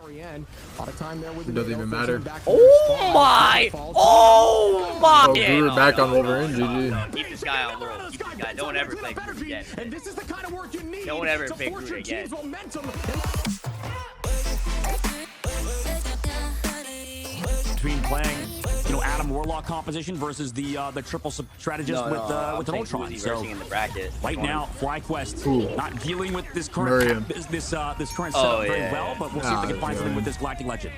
A lot of time there with It doesn't even matter. Oh my! Oh my! Oh, we were back on Wolverine, GG. No, keep this guy on roll. Keep this guy. Don't ever play Groot again. Don't ever pick Groot again. Between playing, you know, Adam Warlock composition versus the triple strategist with an Ultron. So in the bracket. right now, Flyquest not dealing with this current this current setup very well, but we'll see if they can find something with this Galactic Legend.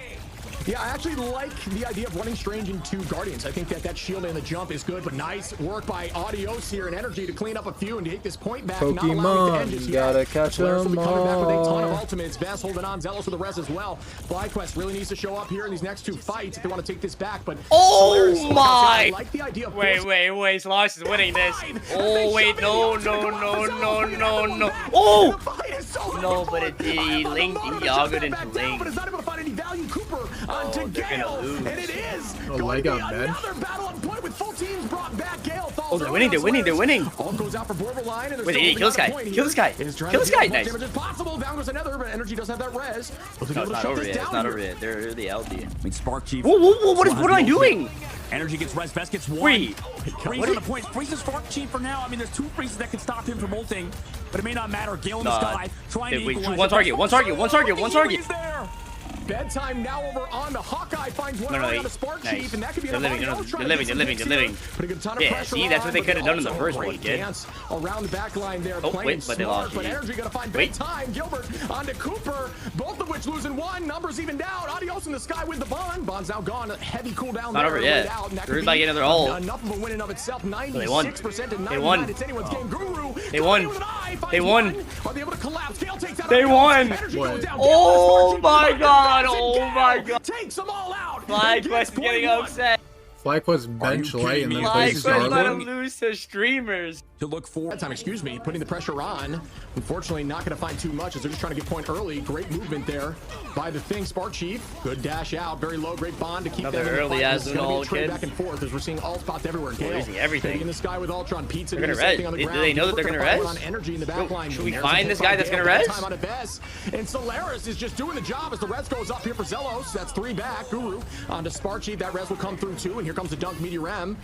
Yeah, I actually like the idea of running Strange into Guardians. I think that shield and the jump is good, but nice work by Adios here and Energy to clean up a few and to take this point back. Pokemon, you gotta catch them all. Coming back with a ton of ultimates. Vest holding on, Zealous with the res as well. Flyquest really needs to show up here in these next two fights if they want to take this back, but oh Solaris, my! I like the idea of wait, Solaris is winning this. Oh wait, no. Oh! No, but it did. He linked Yago into Link. But it's not able to find any value. Cooper onto Gale, and it is going to be another battle on point with full teams brought back. Gale oh, they're winning. All goes out for borderline, and wait, kill this guy. Kill this guy. Nice. Damage as possible. Down goes another, but Energy does have that res. No, it's not over yet. It's not over yet. They're the LD. I mean, Spark Chief. Whoa, what am I doing? Energy gets res, Vest gets one. Wait. Freeze on the point. Freeze the Spark Chief for now. I mean, there's two freezes that can stop him from ulting, but it may not matter. Gale in the sky, trying to equalize. One target. He's there. Bedtime now over on the Hawkeye finds one on the Spark Chief, and that could be they're living. Putting a ton of pressure see, that's what they could have done in the first one, kid. Around the back line there, wait, but they lost. But Energy gonna find Bedtime. Gilbert onto Cooper, both of which losing one. Numbers evened out. Adios in the sky with the Bond. Bond's now gone. Heavy cooldown. Not over yet. They're about to get another ult. Enough of a win in of itself. They 96% to 99. won. It's anyone's game. Guru. They won. Are they able to collapse? Gale takes out. They won. Oh my god. Takes them all out. Flyquest getting upset. Flyquest bench light and then places Flyquest let him Starborn. lose to streamers. To look for that time, excuse me, putting the pressure on. Unfortunately, not going to find too much as they're just trying to get point early. Great movement there by the thing. Spark Chief, good dash out, very low, great bond to keep them early as an all trade back and forth as we're seeing all spots everywhere. Gale using everything in the sky with Ultron. Pizza they're gonna res. On the Do ground. they know that they're gonna res? On Energy in the back line. Should we find this guy that's gonna res? Time on a Vest. And Solaris is just doing the job as the res goes up here for Zelos. That's 3 back. Guru onto Spark Chief. That res will come through too. And here comes the dunk Meteor M.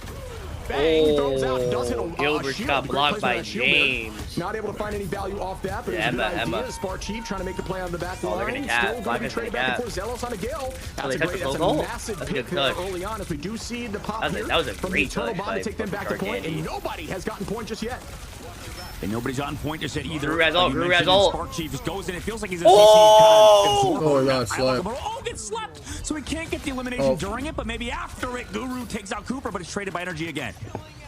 Bang, throws out, does hit a Gilbert got blocked by James. Not able to find any value off that, but it's a good idea. Spark Chief trying to make the play on the back line. They're gonna cap. Still going to trade back and forth. Zealous on a Gale. That's a massive pick there early on as we do see the pop here. That was a from great the Eternal touch Bond to take them back to point, and nobody has gotten point just yet. And nobody's on point just yet either. Guru has ult. Spark Chief just goes in. It feels like he's a Oh, he got slapped. Oh, gets slapped. So he can't get the elimination during it, but maybe after it, Guru takes out Cooper, but it's traded by Energy again.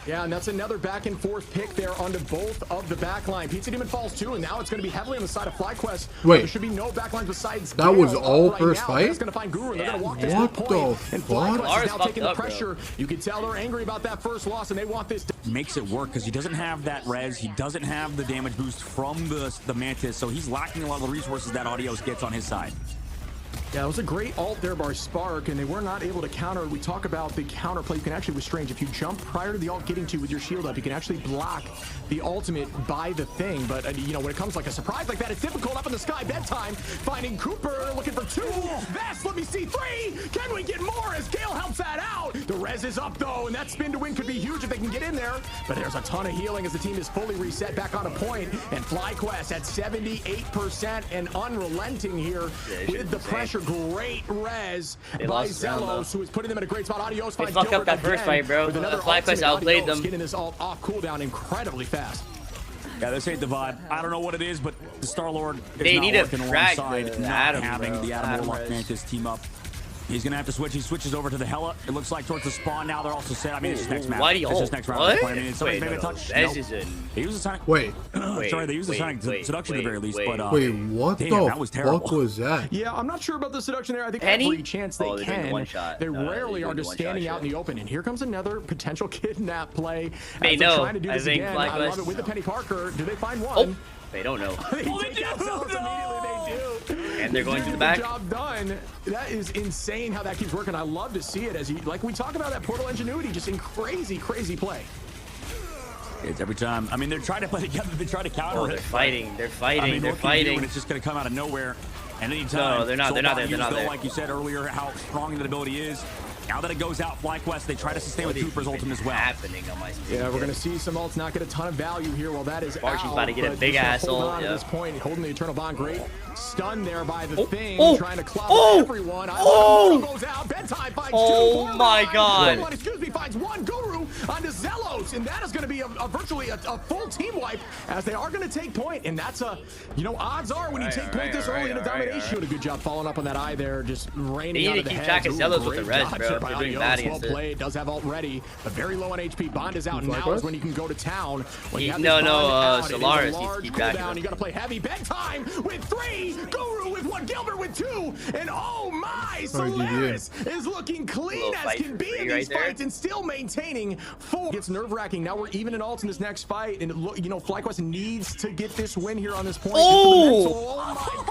Yeah, and that's another back and forth pick there onto both of the backline. Pizza Demon falls too, and now it's going to be heavily on the side of Flyquest. Wait, there should be no backlines besides. That was all first fight? It's going to find Guru, and they're going to walk this what point. The and fuck? Flyquest is now taking the pressure. You can tell they're angry about that first loss, and they want this. Makes it work because he doesn't have that res. He doesn't have the damage boost from the Mantis, so he's lacking a lot of the resources that Adios gets on his side. Yeah, it was a great ult there by Spark, and they were not able to counter. We talk about the counter play. You can actually, with Strange, if you jump prior to the ult getting to with your shield up, you can actually block the ultimate by the thing. But, you know, when it comes like a surprise like that, it's difficult. Up in the sky, Bedtime, finding Cooper, looking for 2. Vest, let me see 3. Can we get more as Gale helps that out? The res is up, though, and that spin to win could be huge if they can get in there. But there's a ton of healing as the team is fully reset back on a point. And Flyquest at 78% and unrelenting here with the pressure. Great res by Zelos, who is putting them in a great spot. Adios they fucked up that first fight, bro. Flyquest outplayed them. Getting this ult off cooldown incredibly fast. Yeah, this ain't the vibe. I don't know what it is, but the Star-Lord is they need working to crack alongside not having the Adam Warlock Mantis team up. He's going to have to switch. He switches over to the Hela. It looks like towards the spawn now. They're also set. I mean, it's just next map. It's just next round. What? I mean, somebody's maybe a touch. This is it. They use the sonic. Wait. Sorry, they use the sonic seduction at the very least. But wait, what damn, the that was terrible. fuck was that? Yeah, I'm not sure about the seduction there. I think every chance they can. They rarely are just standing out in the open. And here comes another potential kidnap play. They know. Trying to do this again. I love it with the Penny Parker. Do they find one? They don't know. They do. And they're going to the back. Job done. That is insane how that keeps working. I love to see it as like we talk about that portal ingenuity, just in crazy play. It's every time. I mean, they're trying to play together. They try to counter it. They're fighting. They're fighting. I mean, they're fighting. And it's just going to come out of nowhere. And anytime, no, they're not there. Like you said earlier, how strong that ability is. Now that it goes out, Flyquest, they try to sustain with Cooper's ultimate as well. Yeah, we're going to see some ults not get a ton of value here. Well, that is Archie's about to get a big ass ult. At this point, holding the Eternal Bond. Great stun there by the thing, trying to club everyone. Goes out. Bedtime finds two. My God. Excuse me, finds one Guru onto Zelos, and that is going to be virtually a full team wipe as they are going to take point. And that's odds are when you take point this early in a domination. A good job following up on that eye there, just raining out of the head. Keep track of Zelos with the res, bro. Well played. Does have ult ready, but very low on HP. Bond is out. Now is when you can go to town. When you have Solaris. You got to play heavy. Bedtime with 3. Guru with 1. Gilbert with 2. And oh my, Solaris is looking clean as can be in these fights and still maintaining 4. Gets nerve-wracking. Now we're even in ults in this next fight, and Flyquest needs to get this win here on this point. Oh my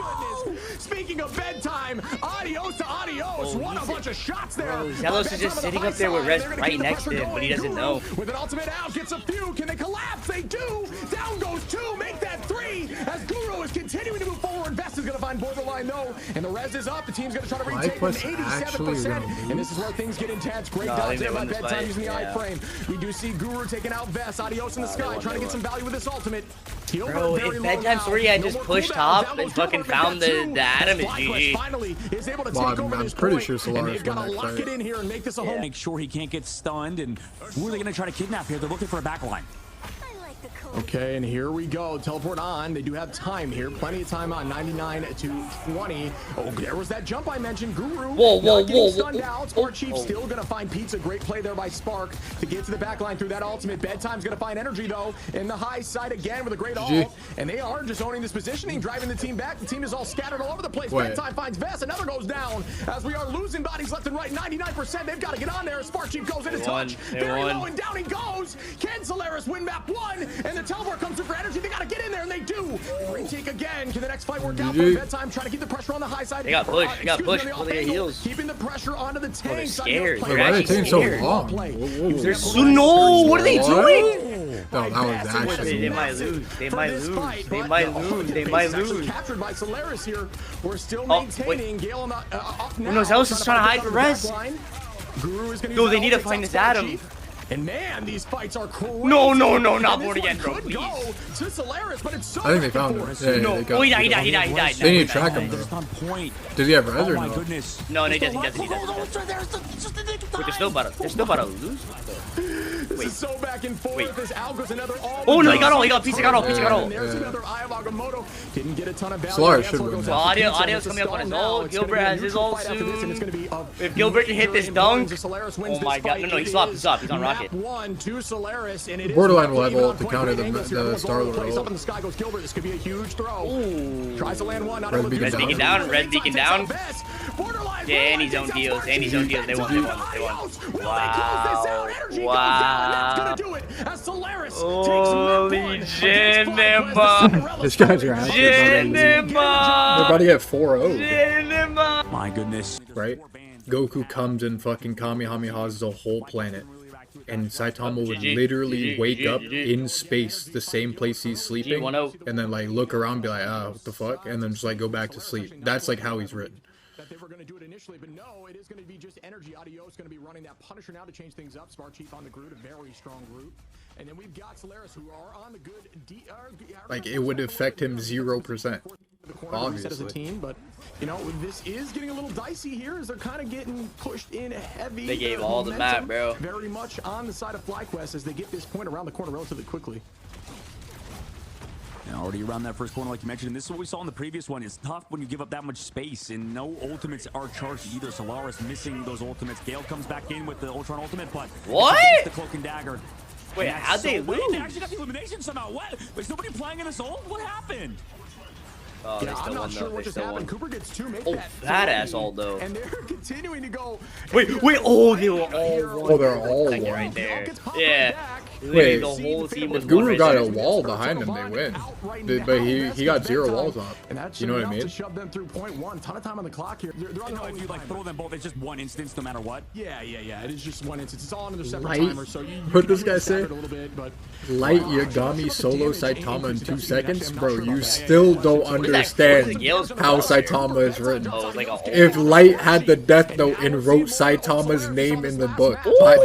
goodness. Speaking of Bedtime, adios to adios. What a bunch of shots there. Zelos is just sitting up there with Res right next to him, but he doesn't know. With an ultimate out, gets a few. Can they collapse? They do. Down goes 2. Make that 3. As Guru is continuing to move forward. Vest is going to find borderline though, and the res is up. The team's going to try to retake with 87%. And this is where things get intense. Great dodge there by Bedtime using the iframe. We do see Guru taking out Vest. Adios in the sky, trying to get some value with this ultimate. Bro, if Bedtime 3 had just pushed top and fucking found the Adam, is GG. I'm pretty sure Solaris got to lock it in here and make this a home. Make sure he can't get stunned, and who are they going to try to kidnap here? They're looking for a backline. Okay, and here we go. Teleport on. They do have time here. Plenty of time on 99 to 20. Oh, there was that jump I mentioned. Guru. Whoa. Stunned out. Sport Chief still going to find Pizza. Great play there by Spark to get to the back line through that ultimate. Bedtime's going to find energy, though, in the high side again with a great ult. And they are just owning this positioning, driving the team back. The team is all scattered all over the place. Bedtime finds Vest. Another goes down as we are losing bodies left and right. 99%. They've got to get on there. Spark Chief goes into touch. Very low, and down he goes. Can Solaris win map 1? And the teleport comes through for energy. They got to get in there, and they do. Retake again. Can the next fight work out? Bedtime trying to keep the pressure on the high side. They got pushed. They heals. Keeping the pressure onto the tank. They're scared. Why are they taking so long? They're so no. What are they doing? No, that was actually. They might lose. They might lose. Captured by Solaris here. We're still maintaining. Gale on the up now. No, Zelos is trying to hide the res. Guru is going to. No, they need to find this Adam. And man, these fights are crazy. No, not born again, bro. Please. Go to Solaris, but it's so I think they found him. No, he died. They need to track him, though. Did he have res or no? No, he doesn't. Wait, they're still about to lose. This is so back and forth. This Algo's another all. Oh no, he got Pizza got all. There's another Eye of Agamotto. Didn't get a ton of value. Solaris should win. Audio's coming up on his ult. Gilbert has his ult soon. If Gilbert can hit this dunk. Oh my God. No, he's up. He's on rocket. One to Solaris, and it is borderline level to counter the Star-Lord ult. Up in the sky goes Gilbert. This could be a huge throw. Tries to land one. Red beacon down. Yeah, and he's own deals. They won. Wow. Holy Jinimba. This guy's are actually they're about to get 4-0. My goodness. Right? Goku comes and fucking Kamehamehas the whole planet. And Saitama would literally wake up in space, the same place he's sleeping, and then like look around and be like, what the fuck? And then just like go back to sleep. That's like how he's written. That they were going to do it initially, but no, it is going to be just energy. Adios going to be running that Punisher now to change things up. Smart Chief on the Groot, a very strong Groot. And then we've got Solaris, who are on the good. Like it would affect him 0%. Obviously. As a team, but this is getting a little dicey here as they're kind of getting pushed in heavy. They gave all the map, bro. Very much on the side of Flyquest as they get this point around the corner relatively quickly. Now, already around that first corner, like you mentioned, and this is what we saw in the previous one. It's tough when you give up that much space, and no ultimates are charged either. Solaris missing those ultimates. Gale comes back in with the Ultron ultimate, but what? The cloak and dagger. Wait, how'd they lose? They actually got the elimination somehow. What? Is nobody playing in this ult? What happened? Oh, yeah, I'm not sure what just happened. Cooper gets 2, make that badass ult though. And they're continuing to go. Wait, oh, they were all they're all right there. Yeah. Wait, the whole team was Guru got a wall behind him, they win. But he got 0 walls up. You know what I mean? Shove them through point one. Ton of time on the clock here. They're on if you like throw them both, it's just one instance no matter what. Yeah. It is just one instance. It's all under their separate Light. timers. So What does this guy say? A little bit, but Light Yagami solo Saitama in 2 seconds? Bro, you still don't understand how Saitama is written. If Light had the death note and wrote Saitama's name in the book,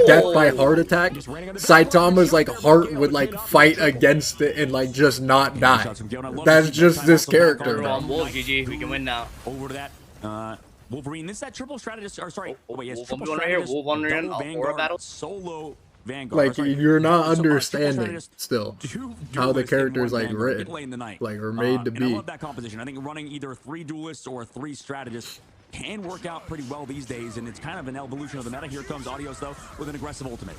death by heart attack, Saitama's like heart would like fight against it and like just not die. That's just this character. GG, we can win now. Over to that. Wolverine, this is that triple strategist, or sorry, triple strategist, Vanguard battle, solo Vanguard. Like, you're not understanding still how the characters like written, like are made to be. I love that composition. I think running either 3 duelists or 3 strategists can work out pretty well these days, and it's kind of an evolution of the meta. Here comes Adios though with an aggressive ultimate.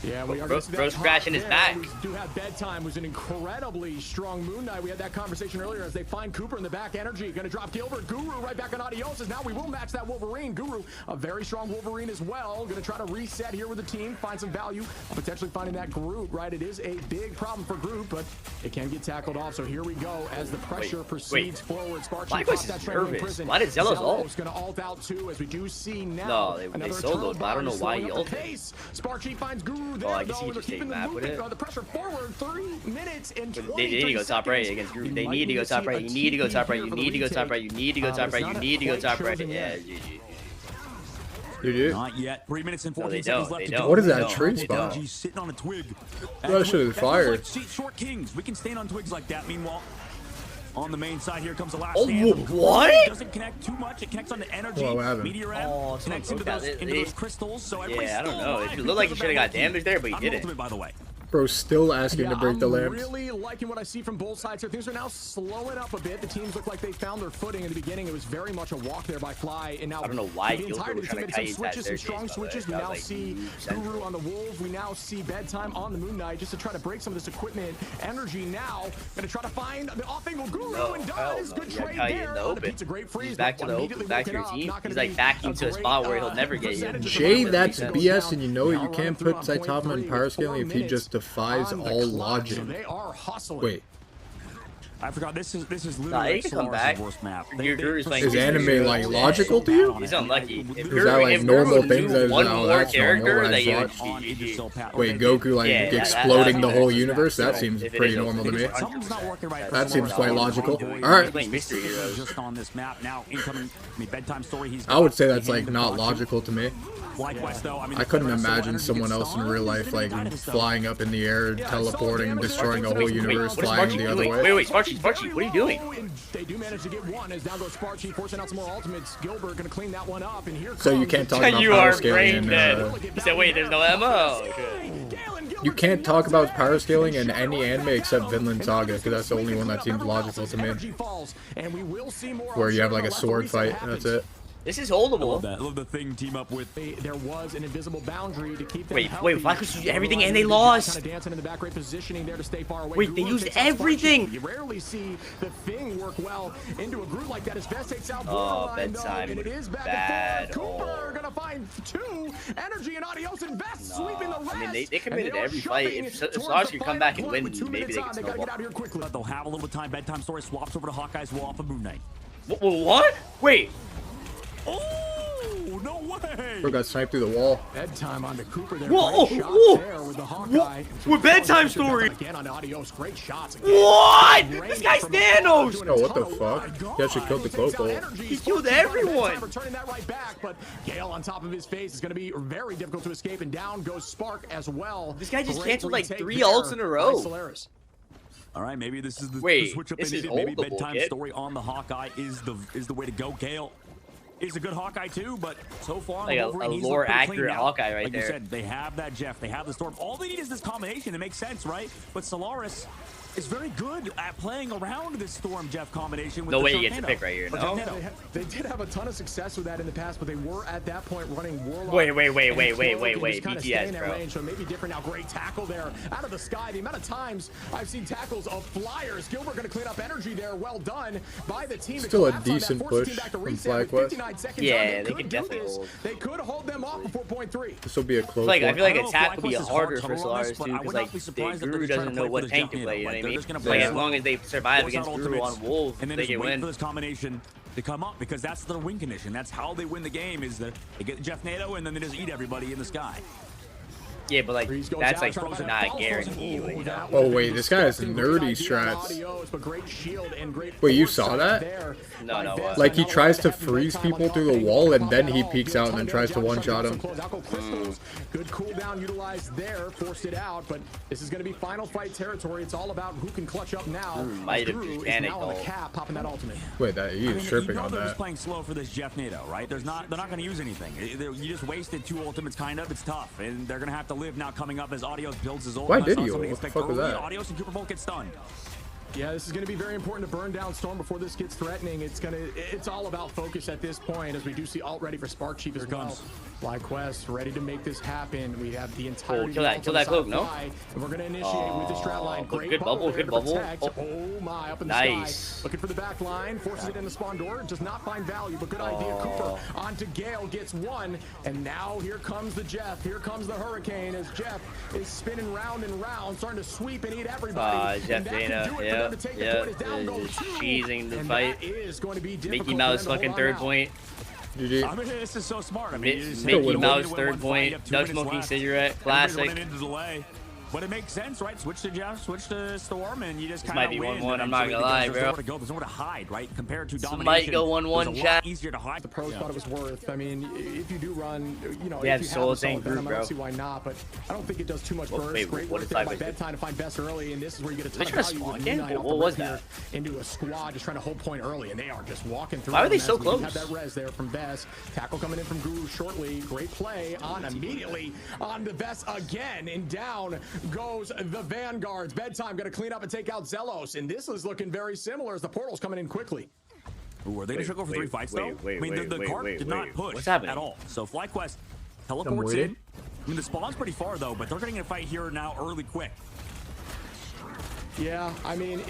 Yeah, we are Bro scratching his back. We do have bedtime. Was an incredibly strong Moon Knight. We had that conversation earlier as they find Cooper in the back. Energy gonna drop Gilbert. Guru right back on Adios. Now we will match that Wolverine. Guru, a very strong Wolverine as well. Gonna try to reset here with the team, find some value, potentially finding that Groot. Right, it is a big problem for Groot, but it can get tackled off. So here we go as the pressure proceeds forward. Flyquest is nervous. Why did Zelos ult? Gonna ult out too, as we do see now. No, they soloed, but I don't know why he ulted. Sparky finds Guru. Oh, I guess he just take map with it. The pressure forward, 3 minutes and 20 They need to go top right against Group. They need to go top right. You need to go top right. You need to go top right. You need to go top right. You need to go top right. Yeah, GG. Not yet. 3 minutes and 14 seconds left to go. What is that tree spot? He's sitting on a twig. That should have fired. Short kings. We can stand on twigs like that. Meanwhile, on the main side here comes the last. What? It doesn't connect too much. It connects on the energy. Meteor M connects into those crystals. So yeah, I don't know. It looked like he should have got damage there, but he didn't. By the way. Bro, still asking to break the lamps. I'm really liking what I see from both sides here. Things are now slowing up a bit. The teams look like they found their footing in the beginning. It was very much a walk there by Fly, and now I don't know why the entire team made some switches, some strong switches. We now see Guru on the Wolves. We now see Bedtime on the Moon Knight, just to try to break some of this equipment. Energy now gonna try to find the off angle Guru, and does good trade there. It's a great freeze. He's back to the open, back to your team. He's like backing to a spot where he'll never get you. Jay, that's BS, and you know you can't put Saitama in power scaling if he just defies all logic. Wait. I forgot this is literally Solaris' worst map. Is anime like logical to you? He's unlucky. Is that like normal things that one more character that you wait, Goku like exploding the whole universe? That seems pretty normal to me. That seems quite logical. Alright. Just on this map now, incoming bedtime story. I would say that's like not logical to me. Flyquest, though, I couldn't imagine someone else in real life like flying up in the air, teleporting, destroying a whole universe, flying the other way. Wait, Sparky, what are you doing? They do manage to get one as down goes Sparky, forcing out some more ultimates. Gilbert gonna clean that one up, and here comes... So you can't talk about power scaling and... You said, wait, there's no ammo. You can't talk about power scaling in any anime except Vinland Saga, because that's the only one that seems logical to me. Where you have like a sword fight, and that's it. This is holdable. I love the thing team up with. There was an invisible boundary to keep them Wait, Flyquest used everything and they lost. Kind of dancing in the back right positioning there to stay far away. Wait, they used everything. You rarely see the thing work well into a group like that. As Vest takes out bedtime. And it is back and forth. Cooper gonna find 2. Energy and Adios and Vest sweeping the rest. I mean, they committed every fight. If Solaris could come back and win, maybe they can snowball. But they'll have a little time. Bedtime story swaps over to Hawkeye's wall off of Moon Knight. What? Wait. Oh, no way! Bro got sniped through the wall. Bedtime on the Cooper there. Whoa! There with the Hawkeye. With bedtime story. Again on Adios. Great shots. What? This guy's Thanos. No, what the fuck? He actually killed the Cloak. He killed everyone. Returning that right back, but Gale on top of his face is going to be very difficult to escape, and down goes Spark as well. This guy just canceled like 3 ults in a row. Solaris. All right, maybe this is the switch up. Maybe bedtime story on the Hawkeye is the way to go. Gale is a good Hawkeye too, but so far like a lore accurate Hawkeye right there. Like you said, they have that Jeff, they have the Storm. All they need is this combination. It makes sense, right? But Solaris is very good at playing around this Storm Jeff combination. With No the way you Sharknado. get to pick right here. No. They did have a ton of success with that in the past, but they were at that point running Warlock. Wait. BTS, bro. Range, so maybe different now. Great tackle there out of the sky. The amount of times I've seen tackles of flyers. Gilbert going to clean up energy there. Well done by the team. Still a decent push from Flyquest. Yeah, they could definitely hold. They could hold them off for 4.3. This will be a close I one. feel like attack would be harder for Solaris too, because like the Guru doesn't know what tank to play. You know what I mean? Like as long as they survive against Guru on Wolf, and then they can win. For this combination to come up, because that's their win condition. That's how they win the game. Is that they get Jeff Nato and then they just eat everybody in the sky. Yeah, but like that's like not guaranteed. You know? Oh wait, this guy has nerdy strats. Wait, you saw that? No. Like he tries to freeze people through the wall and then he peeks out and then tries to one-shot him. Good cooldown utilized there, forced it out, but this is going to be final fight territory. It's all about who can clutch up now. Might have just panicked on the cap, popping that ultimate. Wait, he is tripping on they're that. just playing slow for this Jeff Nato, right? They're not going to use anything. You just wasted 2 ultimates, kind of. It's tough, and they're going to have to live now coming up as Audios builds his ult. Why did he? What the fuck was that? Audios and Cooper Bolt get stunned. Yeah, this is going to be very important to burn down Storm before this gets threatening. It's all about focus at this point, as we do see alt ready for Spark Chief as well. Flyquest ready to make this happen. We have the entire kill that cloak, no? And we're going to initiate with the strat line. Great good bubble. Oh my, up in the sky. Looking for the back line, forces it in the spawn door. Does not find value, but good idea. Cooper onto Gale, gets one, and now here comes the Jeff. Here comes the Hurricane as Jeff is spinning round and round, starting to sweep and eat everybody. Jeff Dana, yeah, cheesing the fight. Mickey Mouse fucking third point. GG. I mean, this is so smart. I mean, Mickey Mouse third point. Doug smoking cigarette. Classic. But it makes sense, right? Switch to Jeff, switch to Storm, and you just kind of win. Might be 1-1. I'm not gonna lie, bro. There's nowhere to hide, right? Compared to domination, might go 1-1. Chat. Easier to hide. The pros thought it was worth. I mean, if you do run, you know, yeah, if you Soul have Tank group, I don't see why not, but I don't think it does too much burst. Great work there by Bedtime to find Best early, and this is where you get a ton of value. What was that? Into a squad, just trying to hold point early, and they are just walking through. Why are they so close? Have that res there from Best. Tackle coming in from Guru shortly. Great play on immediately on the Best again, and down goes the Vanguards. Bedtime going to clean up and take out Zelos, and this is looking very similar as the portal's coming in quickly. Ooh, are they going to go for 3 fights, though? I mean, the cart did not push at all. So Flyquest teleports in. I mean, the spawn's pretty far, though, but they're getting a fight here now early quick. Yeah, I mean,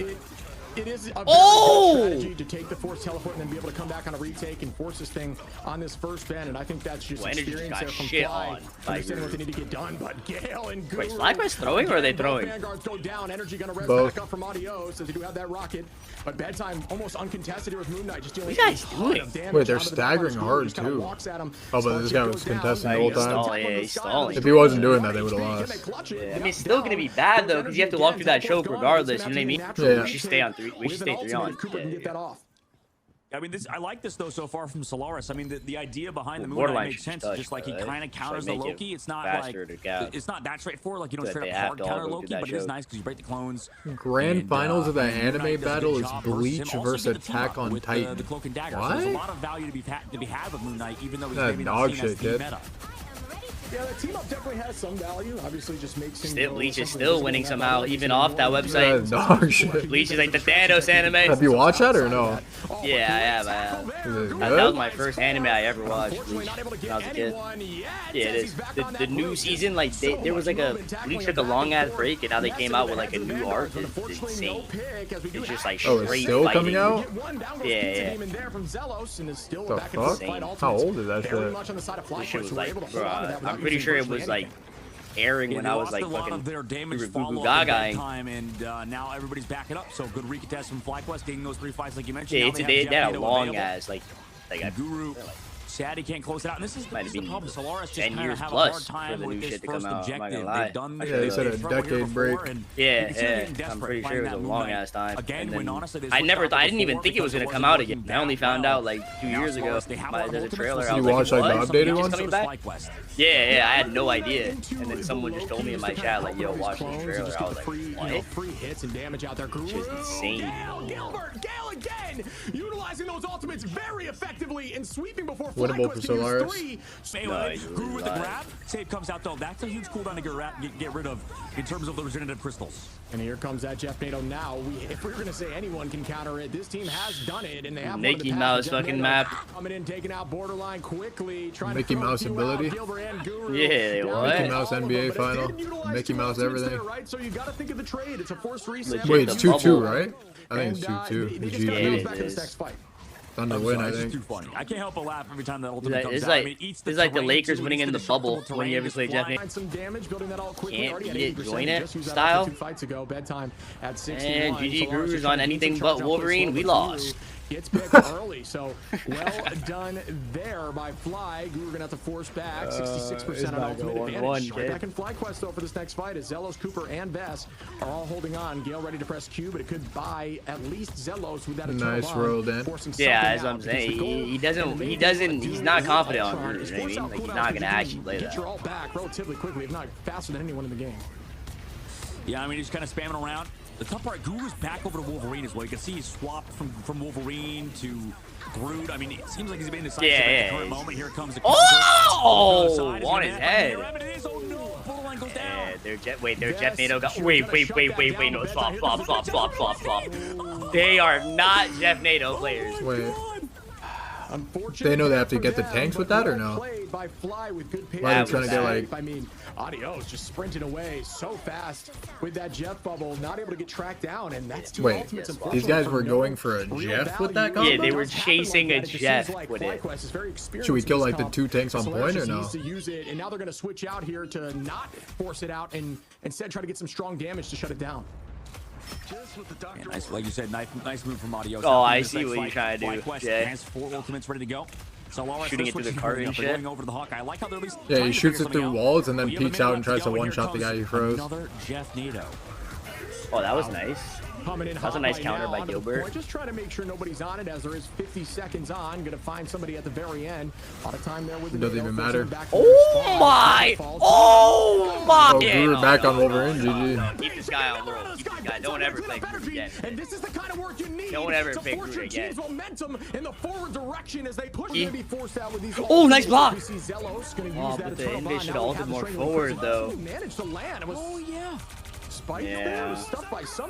it is a very good strategy to take the force teleport and then be able to come back on a retake and force this thing on this first bend, and I think that's just experience there from Fly. Understanding what they need to get done, but Gale and Guru. Wait, Flyquest throwing or are they throwing? Vanguards go down. Energy gonna rest back up from Audios as they do have that rocket, but Bedtime almost uncontested here with Moon Knight just dealing with a ton of damage. Wait, they're staggering hard too. Oh, but this guy was contesting the whole time. Yeah, he's stalling. If he wasn't doing that, they would have lost. Yeah, I mean, it's still gonna be bad though, because you have to walk through that choke regardless. You know what I mean? Yeah. We should stay on 3. We should stay 3 on. Cooper can get that off. I mean, I like this though so far from Solaris. I mean, the idea behind the Moon Knight makes sense. Just like he kind of counters the Loki. It's not like it's not that straightforward. Like you don't straight up hard counter Loki, but it is nice because you break the clones. Grand finals of the anime battle is Bleach versus Attack on Titan. The Cloak and Dagger. What? So there's a lot of value to be had with Moon Knight, even though he's maybe dog not shit, seen as the kid. meta. Yeah, the team up definitely has some value. Obviously, just makes him. Bleach is still winning somehow, even off that website. Dog shit. Bleach is like the Thanos anime. Have you watched that or no? Yeah, I have. That was my first anime I ever watched. Bleach, when I was a kid. Yeah, it is. The new season, like there was like a Bleach took a long ass break, and now they came out with like a new arc. It's insane. It's just like straight it's still fighting. coming out? Yeah. The fuck? How old is that shit? This shit was like, bro, I'm pretty sure it was like airing when I was like fucking Gaga. And now everybody's backing up. So good recontest from Flyquest getting those 3 fights like you mentioned. Yeah, they had a long ass like Guru. Sad he can't close it out. And this is the problem. Solaris just 10 years have plus a hard time for the with new this shit to first come out. I'm not gonna objective. lie. They've done Yeah, they said a decade break. Yeah, I'm pretty sure it was a long ass time. And then I didn't even think it was gonna come out again. I only found out like 2 years ago. There's a trailer. I was You watched like the updated one? one? Yeah, I had no idea. And then someone just told me in my chat like, "Yo, watch this trailer." I was like, "What?" Free hits and damage out there. Which is insane. Gilbert again, utilizing those ultimates very effectively and sweeping before winnable for Solaris. Guru with the grab. Save comes out though. That's a huge cooldown to get rid of in terms of the regenerative crystals. And here comes that Jeff NATO now. If we're gonna say anyone can counter it, this team has done it, and they have Mickey Mouse fucking map. Coming in, taking out Borderline quickly, trying Mickey to Mouse ability. Yeah, what? Mickey Mouse NBA final. Mickey Mouse everything. There, right? So you gotta think of the trade. It's a forced reset. Wait, it's 2-2, right? I think it's 2-2. They just gotta bounce back in this next fight. Thunder win, I think. Too funny. I can't help but laugh every time that ultimate comes out. It's like the Lakers winning in the bubble when you ever play Jeff. Some damage, building that all quickly. Can't beat it, join it style. 2 fights ago, bedtime at 61. And GG Guru's on anything but Wolverine. We lost. Gets picked early, so well done there by Fly. Guru gonna have to force back 66% on ultimate advantage. Back in Flyquest though for this next fight is Zelos, Cooper, and Bess are all holding on. Gale ready to press Q, but it could buy at least Zelos with that nice roll then. Yeah, as I'm saying, he's not confident on Guru. You know what I mean? Like he's not gonna actually play that. Get your ult back relatively quickly, if not faster than anyone in the game. Yeah, I mean he's kind of spamming around. The tough part, Guru's back over to Wolverine as well. You can see he's swapped from Wolverine to Groot. I mean, it seems like he's been decisive at the current moment. Here comes the on his head. Oh no, Borderline goes down. Their Jeff NATO got. Wait, no, swap. They are not Jeff NATO players. Wait. They know they have to get the tanks with that or no? Why are they trying to get like? I mean, Adios just sprinted away so fast with that Jeff bubble, not able to get tracked down, and that's two ultimates. These guys were going for a Jeff with that combo? Yeah, they were chasing a Jeff with it. Should we kill like the 2 tanks on point or no? To use it, and now they're going to switch out here to not force it out and instead try to get some strong damage to shut it down. Yeah, nice, like you said, nice move from Adios. Oh, I see what you're trying to do. Jay has 4 ultimates ready to go. Solaris shooting it through the cart and shit. Over the Hawk. I like how they're at least yeah, he shoots it through walls and then peeks out and tries to one-shot the guy he froze. Another Jeff NATO. Oh, that was nice. That's a nice counter by Gilbert. Just trying to make sure nobody's on it as there is 50 seconds on. Gonna find somebody at the very end. A lot of time there with it doesn't even matter. Oh my! Oh my! Oh, Guru back on Wolverine. GG. Keep this guy on roll. Keep this guy. Don't ever play Guru again. And this is the kind of work you need. Don't ever play Guru again. Momentum in the forward direction as they push to be forced out with these. Oh, nice block! Oh, but they should have ulted more forward though. Managed to land. Oh yeah. Yeah,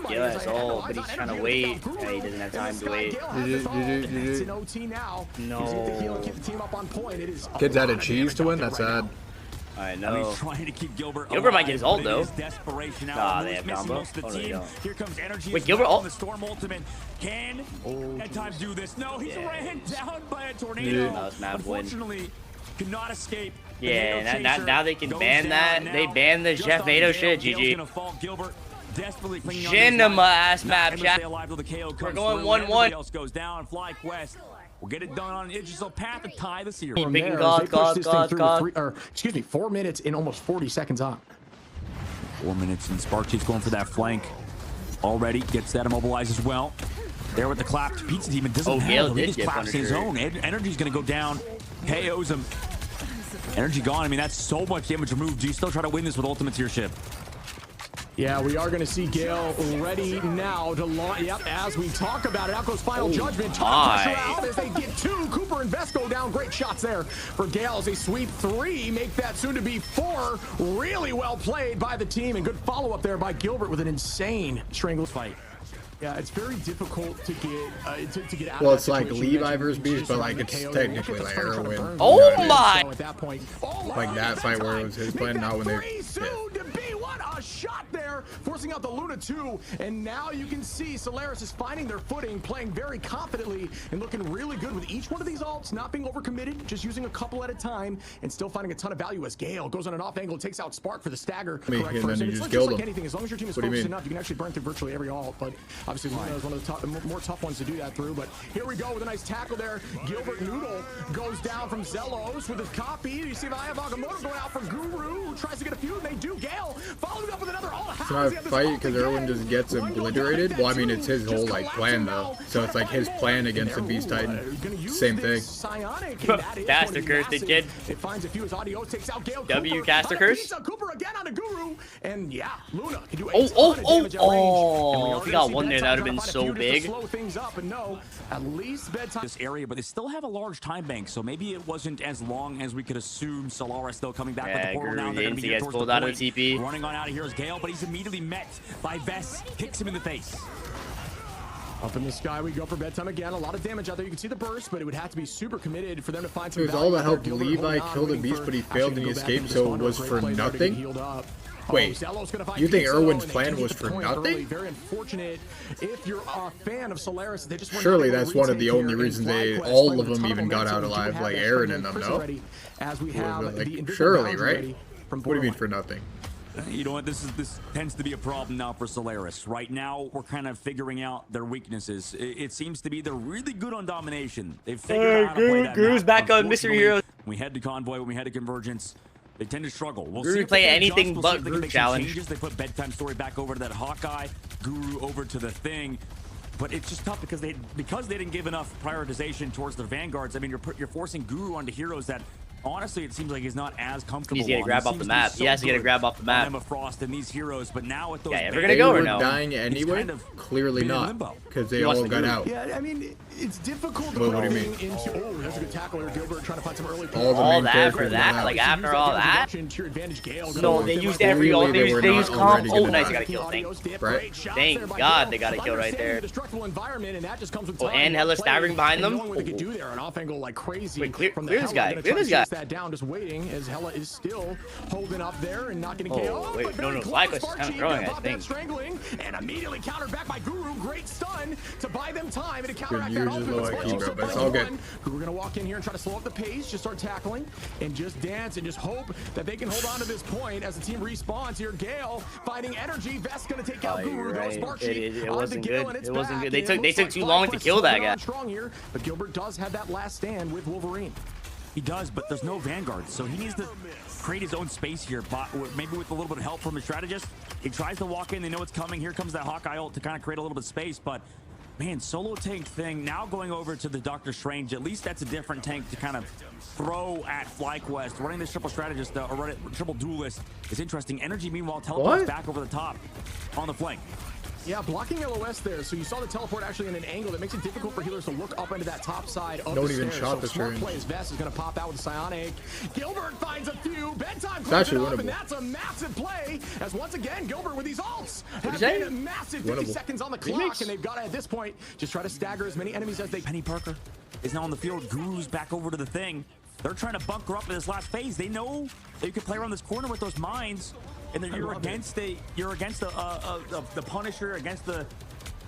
that's all, but he's trying to wait. Yeah, he doesn't have time to wait. No. Kids added cheese to win? That's sad. I know. Trying to keep Gilbert might get his ult though. Nah, they have combo. Oh, no, they don't. Here comes energy. Wait, Gilbert ult. The Storm ultimate can at times do this. No, he's ran down by a tornado. Unfortunately, could not escape. Yeah, now they can ban that. They ban the Jeff NATO shit. GG. Jinema ass map, chat. We're going 1-1. Else goes down. Flyquest will get it done on an digital path to tie the series. Picking God. Excuse me, 4 minutes in almost 40 seconds on. 4 minutes, and Sparky's going for that flank. Already gets that immobilized as well. There with the clapped pizza team. It doesn't matter. He just claps his own. Energy's going to go down. KOs him. Energy gone. I mean, that's so much damage removed. Do you still try to win this with ultimates here, Ship? Yeah, we are going to see Gale ready now to launch. Yep, as we talk about it, out goes Final Judgment. Top pressure out as they get 2. Cooper and Mesqo down. Great shots there for Gale as they sweep 3. Make that soon to be 4. Really well played by the team, and good follow-up there by Gilbert with an insane strangle fight. Yeah, it's very difficult to get to get out. Well, it's like Levi versus Beast, but like it's technically like Erwin. Oh my! So at that point, like that fight where it was his plan, not when they. What a shot there, forcing out the Luna 2, and now you can see Solaris is finding their footing, playing very confidently and looking really good with each one of these ults, not being overcommitted, just using a couple at a time, and still finding a ton of value as Gale goes on an off angle, takes out Spark for the stagger. And then you just killed him. Anything, as long as your team is focused enough, you can actually burn through virtually every ult, but obviously Luna is one of the more tough ones to do that through. But here we go with a nice tackle there. Gilbert Noodle goes down from Zelos with his copy. You see Vaya Vagamoto going out for Guru, who tries to get a few, and they do. Gale following up with another all It's not a fight because Erwin just gets obliterated. Well, I mean, it's his whole like plan though. So it's like his plan against the Beast Titan. Same thing. Caster curse, the kid. W caster curse. Oh! If he got one there, that would have been so big. This area, but they still have a large time bank, so maybe it wasn't as long as we could assume. Solaris though coming back with the portal now. They're going to be towards pulled out of the TP. Running on out of here is Gale, but he's immediately met by Vess. Kicks him in the face. Up in the sky we go for bedtime again. A lot of damage out there. You can see the burst, but it would have to be super committed for them to find some. It was all to help Levi kill the beast, but he failed and he escaped, so it was for nothing. Wait, you think Erwin's plan was for nothing? Very unfortunate. If you're a fan of Solaris, they just surely that's one of the only reasons all of them even got out alive, like Aaron and them, no? Like, surely, right? What do you mean for nothing? You know what? This tends to be a problem now for Solaris. Right now, we're kind of figuring out their weaknesses. It seems to be they're really good on domination. They've figured out how to play that. Guru's back on Mystery Hero. When we head to Convoy, when we head to Convergence, they tend to struggle. We'll Guru play anything but group challenge. They put bedtime story back over to that Hawkeye, Guru over to the thing. But it's just tough because they didn't give enough prioritization towards their vanguards. I mean, you're forcing Guru onto heroes that honestly it seems like he's not as comfortable. He's gonna grab off the map. He has to get a grab off the map. Emma Frost and these heroes, but now with those ever gonna go or no? Dying anyway? Kind of clearly not, because they all got out. Yeah, I mean it's difficult. What do you mean? Oh, that's a good tackle here. Gilbert trying to find some early. All that for that? Like after all that? No, they used every all. They used calm. Oh, nice, I got a kill. Thank God they got a kill right there. Oh, and hella stabbing behind them. Wait, clear this guy. Clear this guy. That down, just waiting as Hella is still holding up there and not going to KO. Oh, wait, no, Flyquest is kind of growing, I think. Strangling and immediately countered back by Guru. Great stun to buy them time and to counteract that offense. But it's all good. We're going to walk in here and try to slow up the pace, just start tackling and just dance and just hope that they can hold on to this point as the team respawns here. Gale finding energy. Vest going to take out Guru. Right. It wasn't good. It wasn't good. They took too long to kill that guy. Strong here, but Gilbert does have that last stand with Wolverine. He does, but there's no vanguard, so he needs to create his own space here, but maybe with a little bit of help from his strategist. He tries to walk in, they know it's coming. Here comes that Hawkeye ult to kind of create a little bit of space, but man, solo tank thing, now going over to the Doctor Strange, at least that's a different tank to kind of throw at Flyquest. Running this triple strategist, or triple duelist is interesting. Energy, meanwhile, teleports back over the top on the flank. Yeah, blocking LOS there, so you saw the teleport actually in an angle that makes it difficult for healers to look up into that top side of the stairs. Shot the smart play as Vest is going to pop out with a psionic. Gilbert finds a few. Bedtime that's up, and that's a massive play as once again Gilbert with these ults have been a massive 50 seconds on the clock, and they've got to at this point just try to stagger as many enemies as they can. Penny Parker is now on the field. Guru's back over to the thing. They're trying to bunker up in this last phase. They know they could play around this corner with those mines, and then you're against the Punisher, against the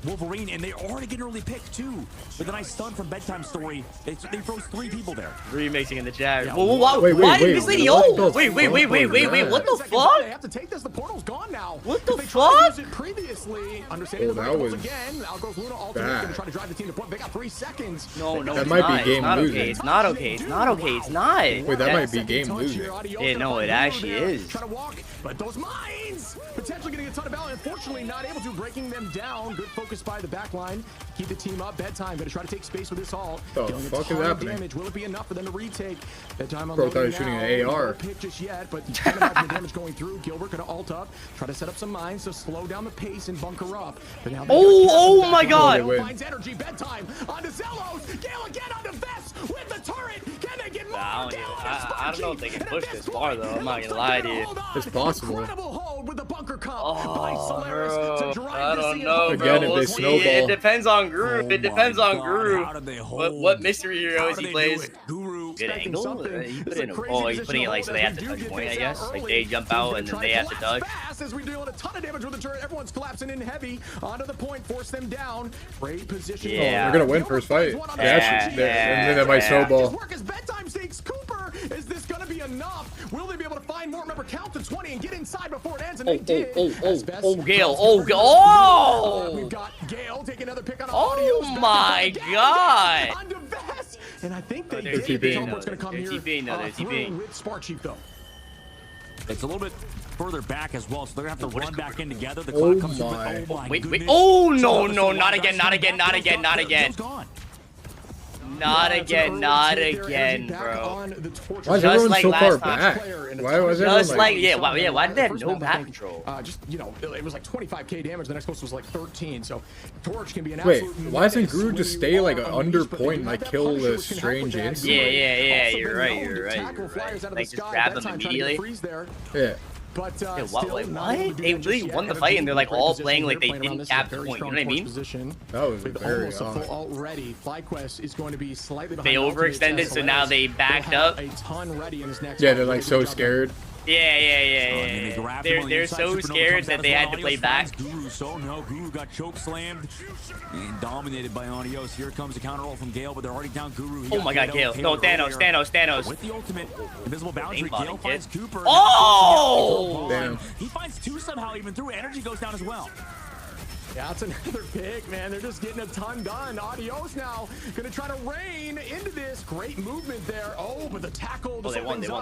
Wolverine, and they already get an early pick too. With a nice stun from Bedtime Story, they froze 3 people there. Remixing in the chat. Yeah, why did this lady ult? Wait, what the fuck? They have to take this. The portal's gone now. What the fuck? Previously, understanding the was again. Out goes Luna ultimate, gonna try to drive the team to point. They got 3 seconds. No, that might be game losing. It's not okay. It's not okay. It's not. Wait, that might be game losing. Yeah, no, it actually is. Trying to walk, but those mines potentially getting a ton of value. Unfortunately, not able to, breaking them down. Good focus by the backline. Keep the team up. Bedtime gonna try to take space with this ult. The fuck is happening? Damage. Will it be enough for them to retake? Bedtime on Bro, thought he was shooting an AR. Pick just yet, but can't imagine the damage going through. Gilbert gonna ult up, try to set up some mines to slow down the pace and bunker up. But now oh my God! Finds energy. Bedtime onto Zelos. Gale again onto Vest with the turret. Can they get more? I don't know if they can push this far though. I'm not gonna lie to you. It's possible. Incredible hold with the bunker comp by Solaris to drive I don't know, again, bro. if they snowball. It depends on Guru. It depends on Guru. What mystery heroes he plays. Guru good angle. He's putting it like so they have to touch point, I guess. Like they jump out and then they have to touch. As we deal a ton of damage with the turret, everyone's collapsing in heavy onto the point, force them down. Great position. Yeah, they're gonna win first fight. And then they might snowball. Work as Bedtime stakes Cooper. Is this gonna be enough? Will they be able to find more? Remember, count to 20 and get inside before it ends. And they did. Gale. We've got Gale taking another pick on audio. Oh my God. And I think they did. TPing. What's going to come here? With Spark Chief, though. It's a little bit further back as well, so they're gonna have to run back in together. The clock comes my. oh my wait. goodness. Oh no, not again, not again. Not again, bro. Why is everyone so far back? Why was everyone like... why did they have no map control? Just, you know, it was like 25k damage. The next post was like 13, so Torch can be an Wait, absolute why doesn't Guru just stay like under point and like kill the strange instant? Yeah, you're right. Like, just grab them immediately. Yeah. But what? They really won the fight and they're like all playing like they didn't cap the point. You know what I mean? That was very odd. Flyquest is going to be slightly behind. They overextended, so now they backed up. Yeah, they're like so scared. Yeah. They're so scared that they had to play back. Guru got choke slammed and dominated by Adios. Here comes a counter roll from Gale, but they're already down Guru. Oh my god, Gale. No, Thanos. With the ultimate invisible boundary, Gale finds Cooper. Oh! Damn. He finds two somehow, even through. Energy goes down as well. Yeah, that's another pick, man. They're just getting a ton done. Adios now gonna try to rain into this. Great movement there. Oh, but the tackle. Oh, they won. Yeah,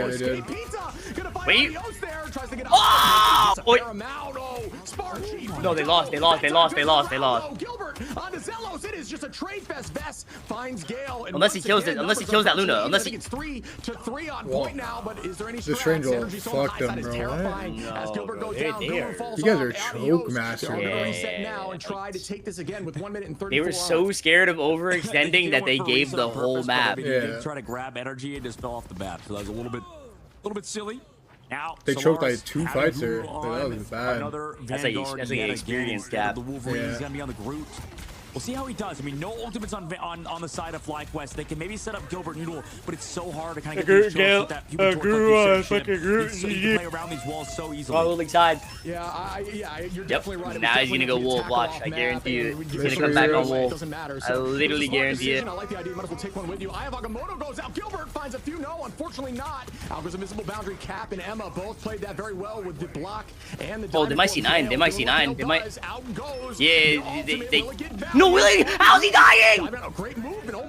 they did. Pizza gonna find Wait. Adios there. Tries to get Oh! Sparky. No, they lost. Oh, Gilbert on the Zelos. It is just a trade fest. Vest finds Gale. Unless he kills that Luna. Unless he... It's 3-3 on point now, but is there any the strange will fuck them, bro. As Gilbert goes down, You guys are choke masters. Reset now and try to take this again with 1 minute and 34. They were so scared of overextending that they gave the whole map. They try to grab energy and just fell off the map. So that was a little bit silly. Now they choked like 2 fights there. That was bad. That's like an experience gap. The Wolverine's gonna be on the Groot. We'll see how he does. I mean, no ultimates on the side of Flyquest. They can maybe set up Gilbert Noodle, but it's so hard to kind of get these shots with that play around these walls so easily. Oh, side. Yeah, you're definitely right. Now he's gonna go Wolf. Watch, I guarantee you. He's gonna come back on Wolf. I literally guarantee it. I like the idea. You might as well take one with you. I have Agamotto goes out. Gilbert finds a few. No, unfortunately not. Algo's invisible boundary. Cap and Emma both played that very well with the block and the. Oh, they might see 9. They might see 9. They might. Yeah, they. No, really? How's he dying?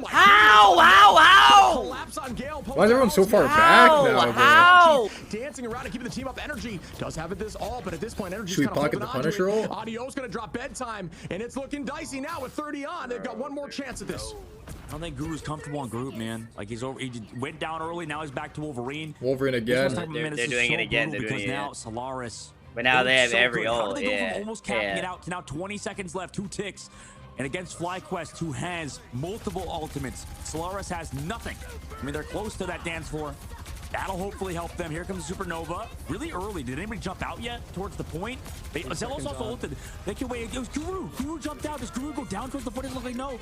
How? Why is everyone so far back now? How? Dancing around and keeping the team up. Energy does have it this all, but at this point, Energy. Should we pocket the Punisher roll? Audio's gonna drop bedtime, and it's looking dicey now with 30 on. They've got one more chance at this. I don't think Guru's comfortable on group, man. Like he went down early, now he's back to Wolverine. Wolverine again. They're doing it again. Because now Solaris. But now they have every ult. Almost capping it out to now 20 seconds left, 2 ticks. And against Flyquest, who has multiple ultimates, Solaris has nothing. I mean, they're close to that dance floor. That'll hopefully help them. Here comes the Supernova. Really early. Did anybody jump out yet towards the point? Zelos also ulted. They can wait. It was Guru. Guru jumped out. Does Guru go down towards the footage? Look like no.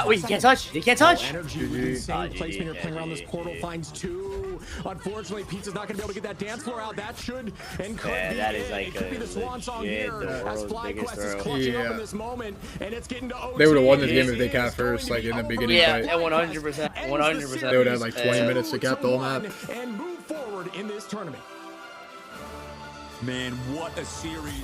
Wait, you can't touch. You can't touch. Energy, insane placement here, playing around this portal. Finds 2. Unfortunately, Pizza's not going to be able to get that dance floor out. That should and could be. That is like could be the swan song here. As Flyquest is clutching up in this moment, and it's getting to OT. They would have won this game if they capped first, like in the beginning fight. Yeah, 100%. 100%. They would have like 20 minutes to cap the whole map. And move forward in this tournament. Man, what a series.